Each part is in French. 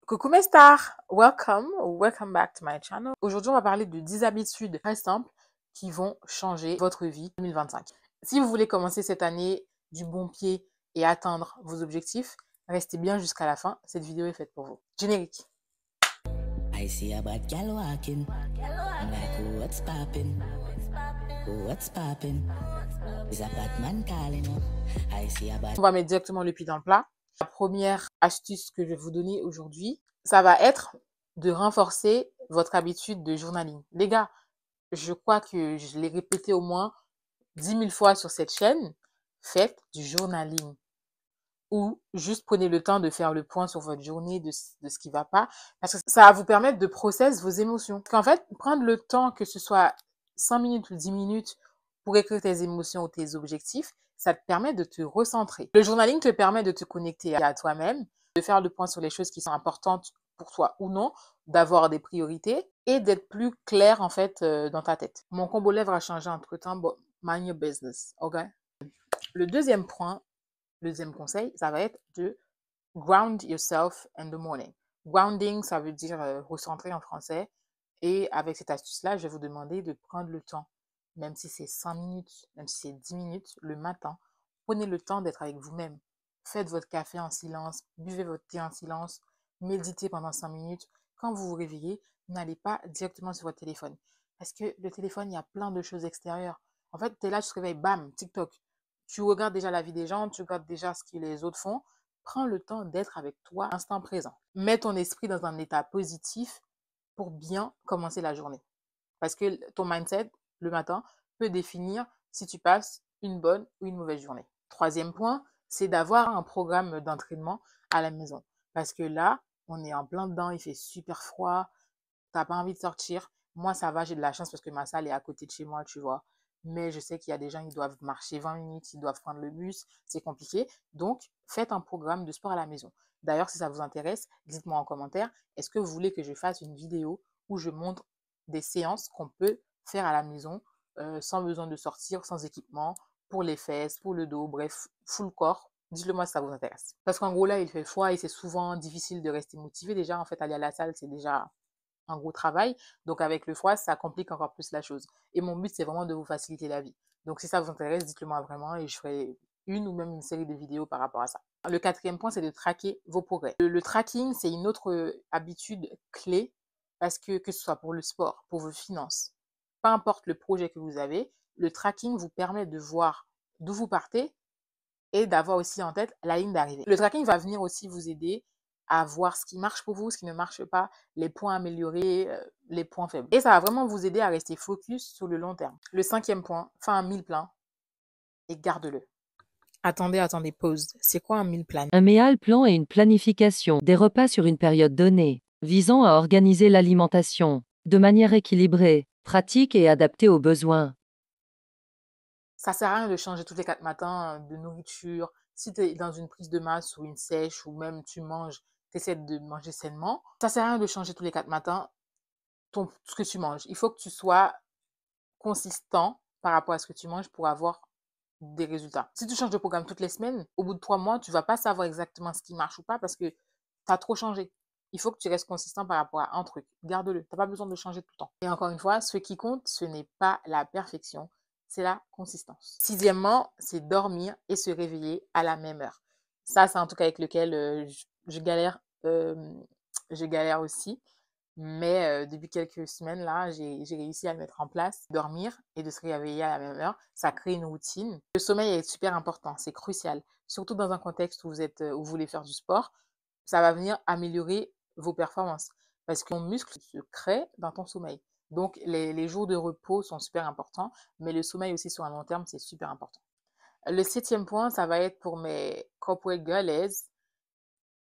Coucou mes stars, welcome back to my channel. Aujourd'hui, on va parler de 10 habitudes très simples qui vont changer votre vie 2025. Si vous voulez commencer cette année du bon pied et atteindre vos objectifs, restez bien jusqu'à la fin. Cette vidéo est faite pour vous. Générique. I see a bad gal walking. I'm like, what's poppin'? What's poppin'? Is a bad man calling up? I see a bad... On va mettre directement le pied dans le plat. La première astuce que je vais vous donner aujourd'hui, ça va être de renforcer votre habitude de journaling. Les gars, je crois que je l'ai répété au moins 10 000 fois sur cette chaîne. Faites du journaling. Ou juste prenez le temps de faire le point sur votre journée, de ce qui va pas. Parce que ça va vous permettre de processer vos émotions. Parce qu'en fait, prendre le temps, que ce soit 5 minutes ou 10 minutes, pour écrire tes émotions ou tes objectifs, ça te permet de te recentrer. Le journaling te permet de te connecter à toi-même, de faire le point sur les choses qui sont importantes pour toi ou non, d'avoir des priorités et d'être plus clair en fait dans ta tête. Mon combo lèvres a changé entre temps, but mind your business, ok? Le deuxième point, le deuxième conseil, ça va être de ground yourself in the morning. Grounding, ça veut dire recentrer en français. Et avec cette astuce-là, je vais vous demander de prendre le temps, même si c'est 5 minutes, même si c'est 10 minutes, le matin. Prenez le temps d'être avec vous-même. Faites votre café en silence, buvez votre thé en silence, méditez pendant 5 minutes. Quand vous vous réveillez, n'allez pas directement sur votre téléphone. Parce que le téléphone, il y a plein de choses extérieures. En fait, tu es là, tu te réveilles, bam, TikTok. Tu regardes déjà la vie des gens, tu regardes déjà ce que les autres font. Prends le temps d'être avec toi, instant présent. Mets ton esprit dans un état positif pour bien commencer la journée. Parce que ton mindset, le matin, peut définir si tu passes une bonne ou une mauvaise journée. Troisième point, c'est d'avoir un programme d'entraînement à la maison. Parce que là, on est en plein dedans, il fait super froid, t'as pas envie de sortir. Moi, ça va, j'ai de la chance parce que ma salle est à côté de chez moi, tu vois. Mais je sais qu'il y a des gens, ils doivent marcher 20 minutes, ils doivent prendre le bus, c'est compliqué. Donc, faites un programme de sport à la maison. D'ailleurs, si ça vous intéresse, dites-moi en commentaire, est-ce que vous voulez que je fasse une vidéo où je montre des séances qu'on peut faire à la maison sans besoin de sortir, sans équipement, pour les fesses, pour le dos, bref, full corps. Dites-le moi si ça vous intéresse. Parce qu'en gros, là, il fait froid et c'est souvent difficile de rester motivé. Déjà, en fait, aller à la salle, c'est déjà un gros travail. Donc, avec le froid, ça complique encore plus la chose. Et mon but, c'est vraiment de vous faciliter la vie. Donc, si ça vous intéresse, dites-le moi vraiment et je ferai une ou même une série de vidéos par rapport à ça. Le quatrième point, c'est de traquer vos progrès. Le tracking, c'est une autre habitude clé parce que ce soit pour le sport, pour vos finances, peu importe le projet que vous avez, le tracking vous permet de voir d'où vous partez et d'avoir aussi en tête la ligne d'arrivée. Le tracking va venir aussi vous aider à voir ce qui marche pour vous, ce qui ne marche pas, les points améliorés, les points faibles. Et ça va vraiment vous aider à rester focus sur le long terme. Le cinquième point, fais un meal plan et garde-le. Attendez, pause. C'est quoi un meal plan? Un meal plan est une planification des repas sur une période donnée, visant à organiser l'alimentation de manière équilibrée, pratique et adaptée aux besoins. Ça sert à rien de changer tous les 4 matins de nourriture. Si tu es dans une prise de masse ou une sèche ou même tu manges, tu essaies de manger sainement. Ça sert à rien de changer tous les 4 matins ce que tu manges. Il faut que tu sois consistant par rapport à ce que tu manges pour avoir des résultats. Si tu changes de programme toutes les semaines, au bout de 3 mois, tu vas pas savoir exactement ce qui marche ou pas parce que tu as trop changé. Il faut que tu restes consistant par rapport à un truc. Garde-le. Tu n'as pas besoin de changer tout le temps. Et encore une fois, ce qui compte, ce n'est pas la perfection, c'est la consistance. Sixièmement, c'est dormir et se réveiller à la même heure. Ça, c'est un truc avec lequel je galère. Je galère aussi. Mais depuis quelques semaines, là, j'ai réussi à le mettre en place. Dormir et de se réveiller à la même heure, ça crée une routine. Le sommeil est super important, c'est crucial. Surtout dans un contexte où où vous voulez faire du sport, ça va venir améliorer vos performances. Parce que ton muscle se crée dans ton sommeil. Donc, les jours de repos sont super importants, mais le sommeil aussi sur un long terme, c'est super important. Le septième point, ça va être pour mes corporate girls.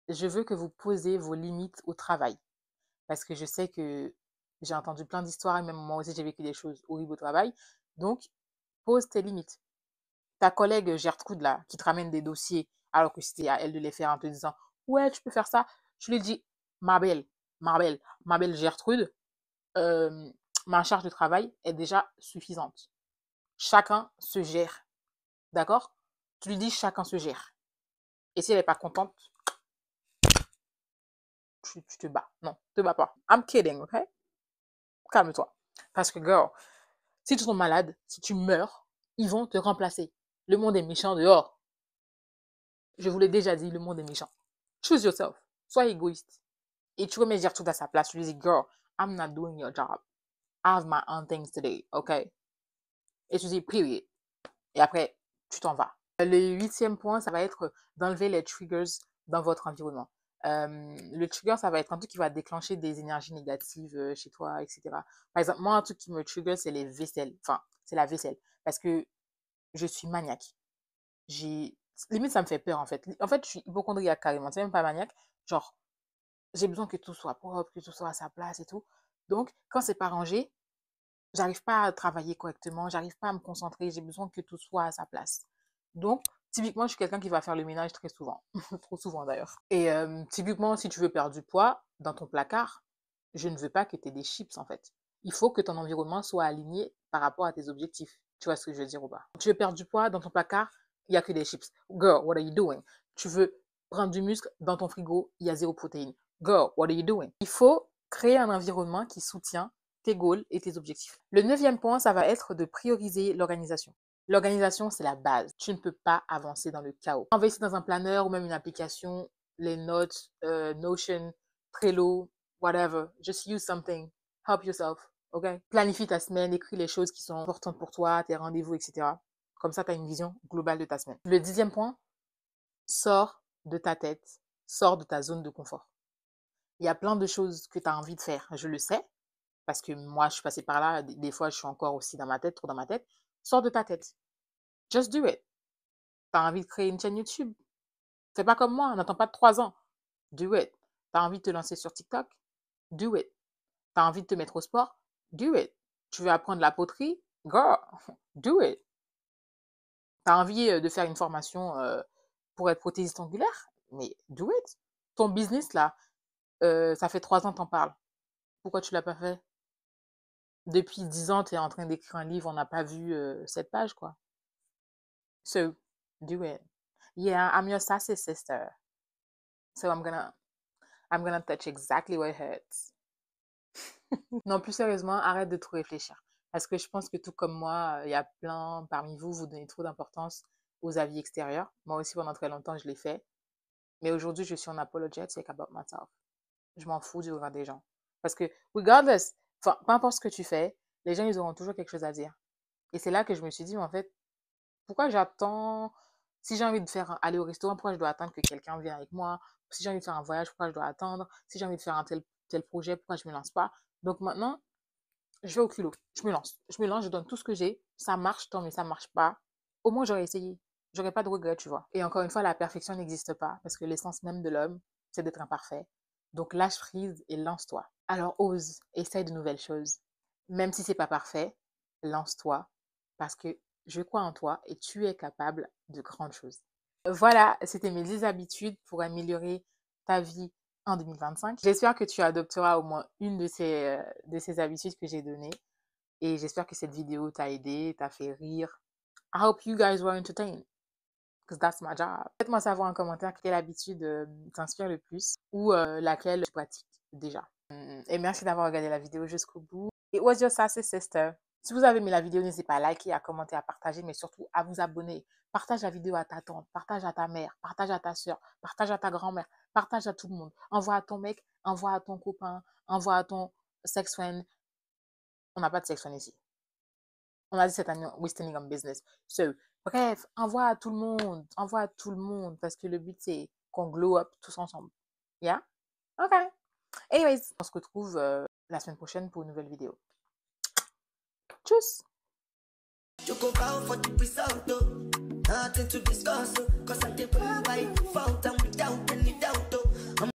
Je veux que vous posez vos limites au travail. Parce que je sais que j'ai entendu plein d'histoires et même moi aussi j'ai vécu des choses horribles au travail. Donc, pose tes limites. Ta collègue Gertrude là, qui te ramène des dossiers alors que c'était à elle de les faire en te disant ouais, tu peux faire ça. Je lui dis ma belle Gertrude, ma charge de travail est déjà suffisante. Chacun se gère. D'accord? Tu lui dis chacun se gère. Et si elle n'est pas contente, tu te bats. Non, te bats pas. I'm kidding, ok? Calme-toi. Parce que, girl, si tu tombes malade, si tu meurs, ils vont te remplacer. Le monde est méchant dehors. Je vous l'ai déjà dit, le monde est méchant. Choose yourself. Sois égoïste. Et tu remets dire tout à sa place. Tu lui dis, girl, I'm not doing your job. I have my own things today, ok? Et tu dis, period. Et après, tu t'en vas. Le 8e point, ça va être d'enlever les triggers dans votre environnement. Le trigger, ça va être un truc qui va déclencher des énergies négatives chez toi, etc. Par exemple, moi, un truc qui me trigger, c'est les vaisselles. Enfin, c'est la vaisselle. Parce que je suis maniaque. Limite, ça me fait peur, en fait. En fait, je suis hypocondriaque carrément. C'est même pas maniaque. Genre, j'ai besoin que tout soit propre, que tout soit à sa place et tout. Donc, quand c'est pas rangé, j'arrive pas à travailler correctement, j'arrive pas à me concentrer, j'ai besoin que tout soit à sa place. Donc, typiquement, je suis quelqu'un qui va faire le ménage très souvent. Trop souvent d'ailleurs. Et typiquement, si tu veux perdre du poids dans ton placard, je ne veux pas que tu aies des chips en fait. Il faut que ton environnement soit aligné par rapport à tes objectifs. Tu vois ce que je veux dire ou pas? Tu veux perdre du poids dans ton placard, il n'y a que des chips. Girl, what are you doing? Tu veux prendre du muscle dans ton frigo, il y a 0 protéines. Girl, what are you doing? Il faut créer un environnement qui soutient tes goals et tes objectifs. Le 9e point, ça va être de prioriser l'organisation. L'organisation, c'est la base. Tu ne peux pas avancer dans le chaos. Investir dans un planeur ou même une application, les notes, Notion, Trello, whatever. Just use something. Help yourself, ok? Planifie ta semaine, écris les choses qui sont importantes pour toi, tes rendez-vous, etc. Comme ça, tu as une vision globale de ta semaine. Le 10e point, sors de ta tête, sors de ta zone de confort. Il y a plein de choses que tu as envie de faire, je le sais, parce que moi, je suis passée par là, des fois, je suis encore aussi dans ma tête, trop dans ma tête. Sors de ta tête. Just do it. Tu as envie de créer une chaîne YouTube. Fais pas comme moi, n'attends pas de 3 ans. Do it. Tu as envie de te lancer sur TikTok. Do it. Tu as envie de te mettre au sport. Do it. Tu veux apprendre la poterie. Girl, do it. Tu as envie de faire une formation pour être prothésiste angulaire. Mais do it. Ton business, là, ça fait 3 ans que t'en parles. Pourquoi tu l'as pas fait? Depuis 10 ans, tu es en train d'écrire un livre, on n'a pas vu 7 pages, quoi. So, do it. Yeah, I'm your sassy sister. So I'm gonna touch exactly what hurts. Non, plus sérieusement, arrête de trop réfléchir. Parce que je pense que tout comme moi, il y a plein parmi vous, vous donnez trop d'importance aux avis extérieurs. Moi aussi, pendant très longtemps, je l'ai fait. Mais aujourd'hui, je suis unapologetic about myself. Je m'en fous du regard des gens. Parce que, regardless, enfin, peu importe ce que tu fais, les gens, ils auront toujours quelque chose à dire. Et c'est là que je me suis dit, mais en fait, pourquoi j'attends? Si j'ai envie de aller au restaurant, pourquoi je dois attendre que quelqu'un vienne avec moi? Si j'ai envie de faire un voyage, pourquoi je dois attendre? Si j'ai envie de faire un tel projet, pourquoi je me lance pas? Donc maintenant, je vais au culot. Je me lance. Je donne tout ce que j'ai. Ça marche, tant mieux, ça marche pas. Au moins, j'aurais essayé. J'aurais pas de regrets, tu vois. Et encore une fois, la perfection n'existe pas parce que l'essence même de l'homme, c'est d'être imparfait. Donc lâche prise et lance-toi. Alors ose, essaye de nouvelles choses. Même si c'est pas parfait, lance-toi parce que je crois en toi et tu es capable de grandes choses. Voilà, c'était mes 10 habitudes pour améliorer ta vie en 2025. J'espère que tu adopteras au moins une de ces habitudes que j'ai données. Et j'espère que cette vidéo t'a aidé, t'a fait rire. I hope you guys were entertained. Because that's my job. Faites-moi savoir en commentaire quelle habitude t'inspire le plus ou laquelle tu pratiques déjà. Et merci d'avoir regardé la vidéo jusqu'au bout. It was your sassy sister. Si vous avez aimé la vidéo, n'hésitez pas à liker, à commenter, à partager, mais surtout à vous abonner. Partage la vidéo à ta tante, partage à ta mère, partage à ta soeur, partage à ta grand-mère, partage à tout le monde. Envoie à ton mec, envoie à ton copain, envoie à ton sex friend. On n'a pas de sex friend ici. On a dit cette année, we're standing on business. So, bref, envoie à tout le monde, parce que le but c'est qu'on glow up tous ensemble. Yeah? Ok. Anyways, on se retrouve la semaine prochaine pour une nouvelle vidéo. Tchuss! You go bow for the result, though. Nothing to discuss, cause I did why you found and without any doubt.